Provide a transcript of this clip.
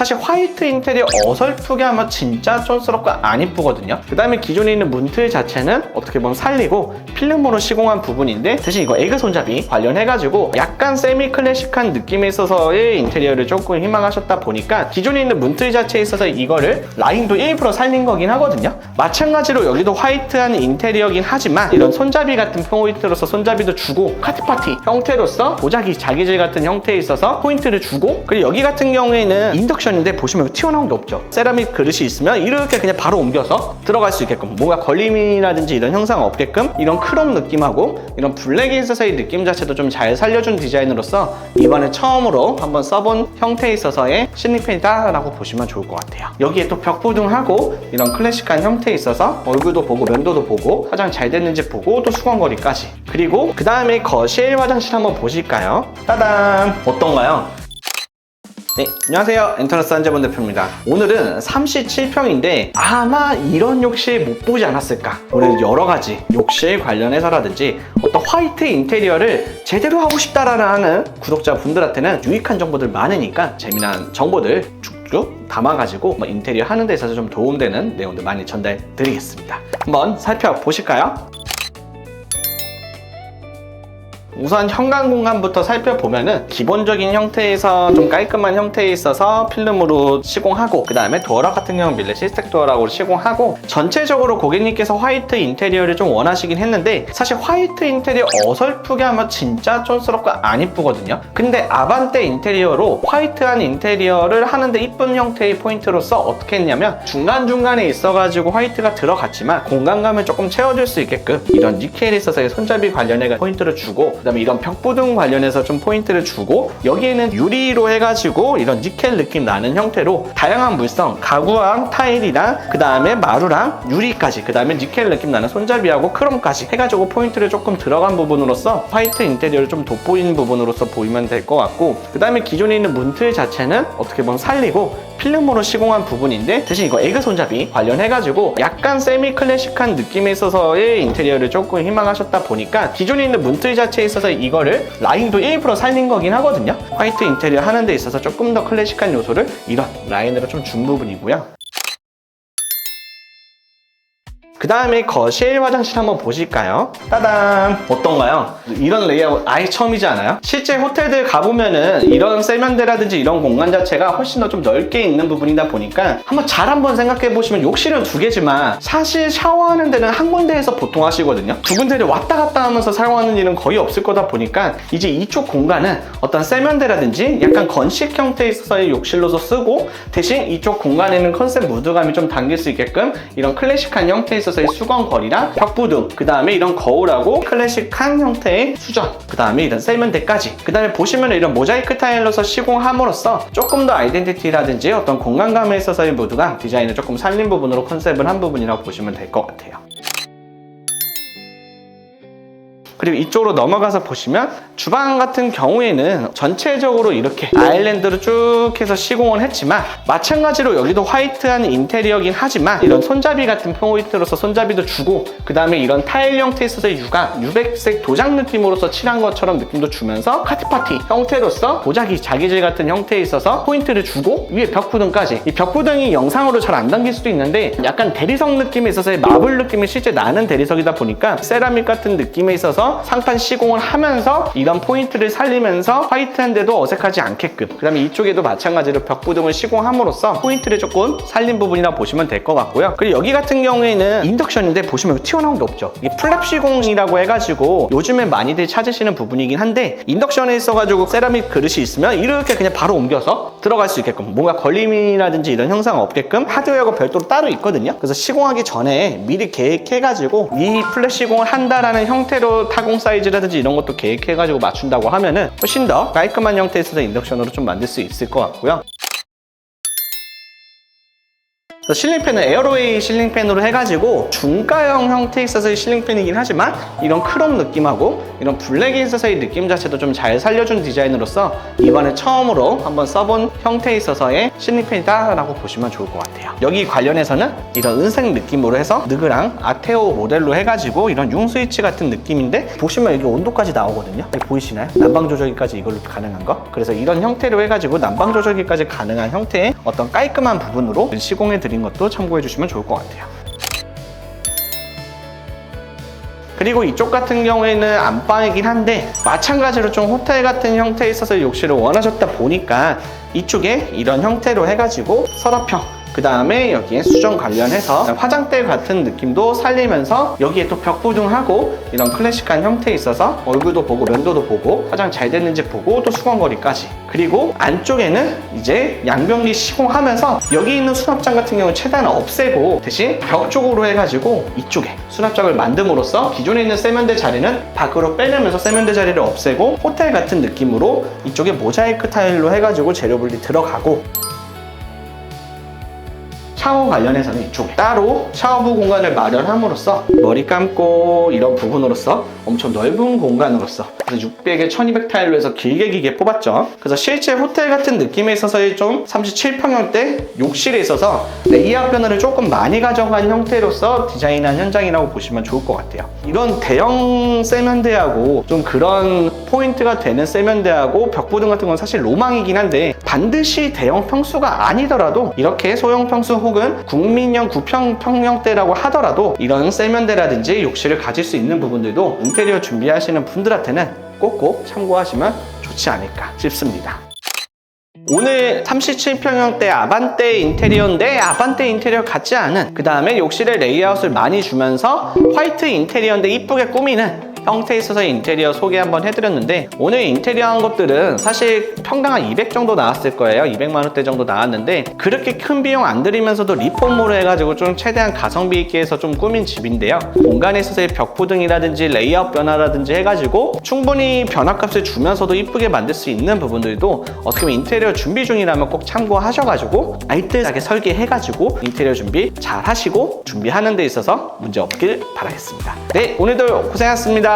사실 화이트 인테리어 어설프게 하면 진짜 촌스럽고 안 이쁘거든요. 그 다음에 기존에 있는 문틀 자체는 어떻게 보면 살리고 필름으로 시공한 부분인데, 대신 이거 에그 손잡이 관련해가지고 약간 세미 클래식한 느낌에 있어서의 인테리어를 조금 희망하셨다 보니까 기존에 있는 문틀 자체에 있어서 이거를 라인도 일부러 살린 거긴 하거든요. 마찬가지로 여기도 화이트한 인테리어긴 하지만 이런 손잡이 같은 포인트로서 손잡이도 주고, 카트파티 형태로서 도자기 자기질 같은 형태에 있어서 포인트를 주고, 그리고 여기 같은 경우에는 인덕션인데 보시면 튀어나온 게 없죠. 세라믹 그릇이 있으면 이렇게 그냥 바로 옮겨서 들어갈 수 있게끔, 뭔가 걸림이라든지 이런 형상 없게끔 이런 크롬 느낌하고 이런 블랙에 있어서의 느낌 자체도 좀 잘 살려준 디자인으로서 이번에 처음으로 한번 써본 형태에 있어서의 실링펜이다 라고 보시면 좋을 것 같아요. 여기에 또 벽부등하고 이런 클래식한 형태에 있어서 얼굴도 보고 면도도 보고 화장 잘 됐는지 보고 또 수건거리까지, 그리고 그 다음에 거실 화장실 한번 보실까요? 따단! 어떤가요? 네, 안녕하세요. 엔터너스 한재범 대표입니다. 오늘은 37평인데 아마 이런 욕실 못 보지 않았을까? 오늘 여러가지 욕실 관련해서라든지 어떤 화이트 인테리어를 제대로 하고 싶다라는 구독자분들한테는 유익한 정보들 많으니까 재미난 정보들 쭉쭉 담아가지고 인테리어 하는 데 있어서 좀 도움되는 내용들 많이 전달 드리겠습니다. 한번 살펴보실까요? 우선 현관 공간부터 살펴보면은 기본적인 형태에서 좀 깔끔한 형태에 있어서 필름으로 시공하고, 그 다음에 도어락 같은 경우는 밀레 시스텍 도어락으로 시공하고, 전체적으로 고객님께서 화이트 인테리어를 좀 원하시긴 했는데 사실 화이트 인테리어 어설프게 하면 진짜 촌스럽고 안 이쁘거든요. 근데 아반떼 인테리어로 화이트한 인테리어를 하는데 이쁜 형태의 포인트로서 어떻게 했냐면, 중간중간에 있어가지고 화이트가 들어갔지만 공간감을 조금 채워줄 수 있게끔 이런 니켈에 있어서의 손잡이 관련해 포인트를 주고, 그 다음에 이런 벽부등 관련해서 좀 포인트를 주고, 여기에는 유리로 해가지고 이런 니켈 느낌 나는 형태로 다양한 물성, 가구랑 타일이랑 그 다음에 마루랑 유리까지, 그 다음에 니켈 느낌 나는 손잡이하고 크롬까지 해가지고 포인트를 조금 들어간 부분으로서 화이트 인테리어를 좀 돋보이는 부분으로서 보이면 될 것 같고, 그 다음에 기존에 있는 문틀 자체는 어떻게 보면 살리고 필름으로 시공한 부분인데, 대신 이거 에그 손잡이 관련해가지고 약간 세미 클래식한 느낌에 있어서의 인테리어를 조금 희망하셨다 보니까 기존에 있는 문틀 자체에 있어서 이거를 라인도 일부러 살린 거긴 하거든요. 화이트 인테리어 하는 데 있어서 조금 더 클래식한 요소를 이런 라인으로 좀 준 부분이고요. 그 다음에 거실 화장실 한번 보실까요? 따단! 어떤가요? 이런 레이아웃 아예 처음이지 않아요? 실제 호텔들 가보면은 이런 세면대라든지 이런 공간 자체가 훨씬 더 좀 넓게 있는 부분이다 보니까 한번 생각해 보시면, 욕실은 2개지만 사실 샤워하는 데는 한 군데에서 보통 하시거든요. 2군데를 왔다 갔다 하면서 사용하는 일은 거의 없을 거다 보니까 이제 이쪽 공간은 어떤 세면대라든지 약간 건식 형태에 있어서의 욕실로서 쓰고, 대신 이쪽 공간에는 컨셉 무드감이 좀 담길 수 있게끔 이런 클래식한 형태에 있어서 수건거리랑 벽부등, 그 다음에 이런 거울하고 클래식한 형태의 수전, 그 다음에 이런 세면대까지, 그 다음에 보시면 이런 모자이크 타일로서 시공함으로써 조금 더 아이덴티티라든지 어떤 공간감에 있어서의 무드감, 디자인을 조금 살린 부분으로 컨셉을 한 부분이라고 보시면 될 것 같아요. 그리고 이쪽으로 넘어가서 보시면 주방 같은 경우에는 전체적으로 이렇게 아일랜드로 쭉 해서 시공을 했지만, 마찬가지로 여기도 화이트한 인테리어긴 하지만 이런 손잡이 같은 포인트로서 손잡이도 주고, 그 다음에 이런 타일 형태에 있어서 유백색 도장 느낌으로서 칠한 것처럼 느낌도 주면서 카트파티 형태로서 도자기 자기질 같은 형태에 있어서 포인트를 주고, 위에 벽부등까지. 이 벽부등이 영상으로 잘 안 담길 수도 있는데 약간 대리석 느낌에 있어서 마블 느낌이 실제 나는 대리석이다 보니까 세라믹 같은 느낌에 있어서 상판 시공을 하면서 이런 포인트를 살리면서 화이트한데도 어색하지 않게끔, 그 다음에 이쪽에도 마찬가지로 벽부등을 시공함으로써 포인트를 조금 살린 부분이라 보시면 될 것 같고요. 그리고 여기 같은 경우에는 인덕션인데 보시면 튀어나온 게 없죠. 이게 플랩 시공이라고 해가지고 요즘에 많이들 찾으시는 부분이긴 한데, 인덕션에 있어가지고 세라믹 그릇이 있으면 이렇게 그냥 바로 옮겨서 들어갈 수 있게끔, 뭔가 걸림이라든지 이런 형상 없게끔 하드웨어가 별도로 따로 있거든요. 그래서 시공하기 전에 미리 계획해가지고 이 플랫 시공을 한다라는 형태로 타공 사이즈라든지 이런 것도 계획해가지고 맞춘다고 하면은 훨씬 더 깔끔한 형태에 있어서 인덕션으로 좀 만들 수 있을 것 같고요. 그래서 실링팬은 에어로웨이 실링팬으로 해가지고 중가형 형태에 있어서의 실링팬이긴 하지만 이런 크롬 느낌하고 이런 블랙에 있어서의 느낌 자체도 좀 잘 살려준 디자인으로서 이번에 처음으로 한번 써본 형태에 있어서의 실링팬이다 라고 보시면 좋을 것 같아요. 여기 관련해서는 이런 은색 느낌으로 해서 느그랑 아테오 모델로 해가지고 이런 융 스위치 같은 느낌인데 보시면 여기 온도까지 나오거든요. 여기 보이시나요? 난방 조절기까지 이걸로 가능한 거. 그래서 이런 형태로 해가지고 난방 조절기까지 가능한 형태의 어떤 깔끔한 부분으로 시공해 드린 것도 참고해 주시면 좋을 것 같아요. 그리고 이쪽 같은 경우에는 안방이긴 한데 마찬가지로 좀 호텔 같은 형태에 있어서 욕실을 원하셨다 보니까 이쪽에 이런 형태로 해가지고 서랍형, 그 다음에 여기에 수전 관련해서 화장대 같은 느낌도 살리면서 여기에 또 벽부등하고 이런 클래식한 형태에 있어서 얼굴도 보고 면도도 보고 화장 잘 됐는지 보고 또 수건거리까지, 그리고 안쪽에는 이제 양변기 시공하면서 여기 있는 수납장 같은 경우는 최대한 없애고 대신 벽 쪽으로 해가지고 이쪽에 수납장을 만듦으로써 기존에 있는 세면대 자리는 밖으로 빼내면서 세면대 자리를 없애고 호텔 같은 느낌으로 이쪽에 모자이크 타일로 해가지고 재료 분리 들어가고, 샤워 관련해서는 이쪽에 따로 샤워부 공간을 마련함으로써 머리 감고 이런 부분으로써 엄청 넓은 공간으로서, 그래서 600에 1200 타일로 해서 길게 뽑았죠. 그래서 실제 호텔 같은 느낌에 있어서의 좀 37평형대 욕실에 있어서 레이아웃 변화를 조금 많이 가져간 형태로서 디자인한 현장이라고 보시면 좋을 것 같아요. 이런 대형 세면대하고 좀 그런 포인트가 되는 세면대하고 벽부등 같은 건 사실 로망이긴 한데 반드시 대형 평수가 아니더라도 이렇게 소형 평수 혹은 국민형 9평 평형대라고 하더라도 이런 세면대라든지 욕실을 가질 수 있는 부분들도 인테리어 준비하시는 분들한테는 꼭꼭 참고하시면 좋지 않을까 싶습니다. 오늘 37평형대 아반떼 인테리어인데 아반떼 인테리어 같지 않은, 그 다음에 욕실에 레이아웃을 많이 주면서 화이트 인테리어인데 이쁘게 꾸미는 형태에 있어서 인테리어 소개 한번 해드렸는데, 오늘 인테리어 한 것들은 사실 평당 한 200 정도 나왔을 거예요. 200만 원대 정도 나왔는데 그렇게 큰 비용 안 들이면서도 리폼으로 해가지고 좀 최대한 가성비 있게 해서 좀 꾸민 집인데요. 공간에 있어서의 벽부등이라든지 레이아웃 변화라든지 해가지고 충분히 변화값을 주면서도 이쁘게 만들 수 있는 부분들도 어떻게 보면 인테리어 준비 중이라면 꼭 참고하셔가지고 알뜰하게 설계해가지고 인테리어 준비 잘 하시고 준비하는 데 있어서 문제 없길 바라겠습니다. 네, 오늘도 고생하셨습니다.